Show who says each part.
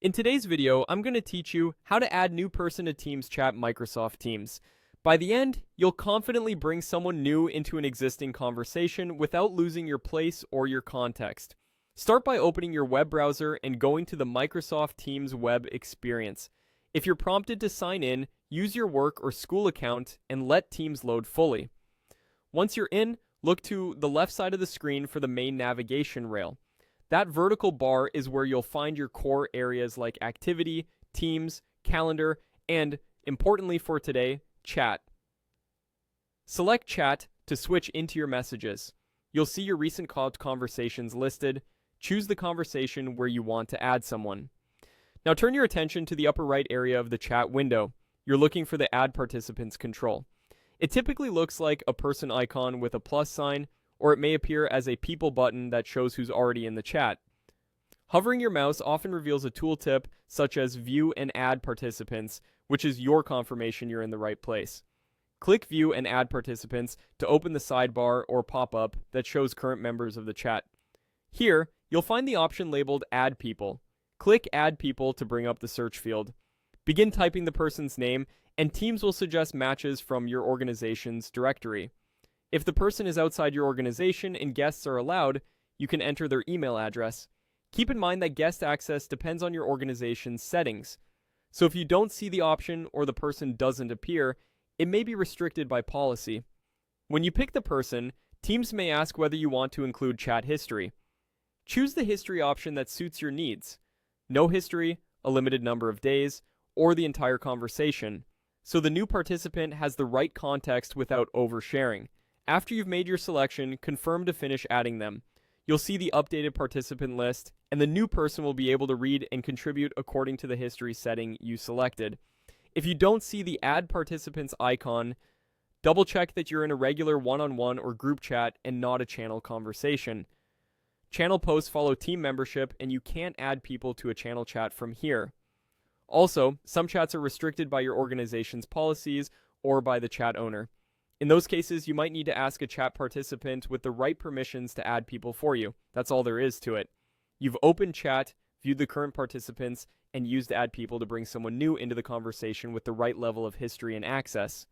Speaker 1: In today's video, I'm going to teach you how to add new person to Teams chat Microsoft Teams. By the end, you'll confidently bring someone new into an existing conversation without losing your place or your context. Start by opening your web browser and going to the Microsoft Teams web experience. If you're prompted to sign in, use your work or school account and let Teams load fully. Once you're in, look to the left side of the screen for the main navigation rail. That vertical bar is where you'll find your core areas like activity, teams, calendar, and, importantly for today, chat. Select chat to switch into your messages. You'll see your recent conversations listed. Choose the conversation where you want to add someone. Now turn your attention to the upper right area of the chat window. You're looking for the Add Participants control. It typically looks like a person icon with a plus sign, or it may appear as a people button that shows who's already in the chat. Hovering your mouse often reveals a tooltip such as View and Add Participants, which is your confirmation you're in the right place. Click View and Add Participants to open the sidebar or pop-up that shows current members of the chat. Here, you'll find the option labeled Add People. Click Add People to bring up the search field. Begin typing the person's name, and Teams will suggest matches from your organization's directory. If the person is outside your organization and guests are allowed, you can enter their email address. Keep in mind that guest access depends on your organization's settings. So if you don't see the option or the person doesn't appear, it may be restricted by policy. When you pick the person, Teams may ask whether you want to include chat history. Choose the history option that suits your needs. No history, a limited number of days, or the entire conversation, so the new participant has the right context without oversharing. After you've made your selection, confirm to finish adding them. You'll see the updated participant list, and the new person will be able to read and contribute according to the history setting you selected. If you don't see the Add Participants icon, double check that you're in a regular one-on-one or group chat and not a channel conversation. Channel posts follow team membership, and you can't add people to a channel chat from here. Also, some chats are restricted by your organization's policies or by the chat owner. In those cases, you might need to ask a chat participant with the right permissions to add people for you. That's all there is to it. You've opened chat, viewed the current participants, and used Add People to bring someone new into the conversation with the right level of history and access.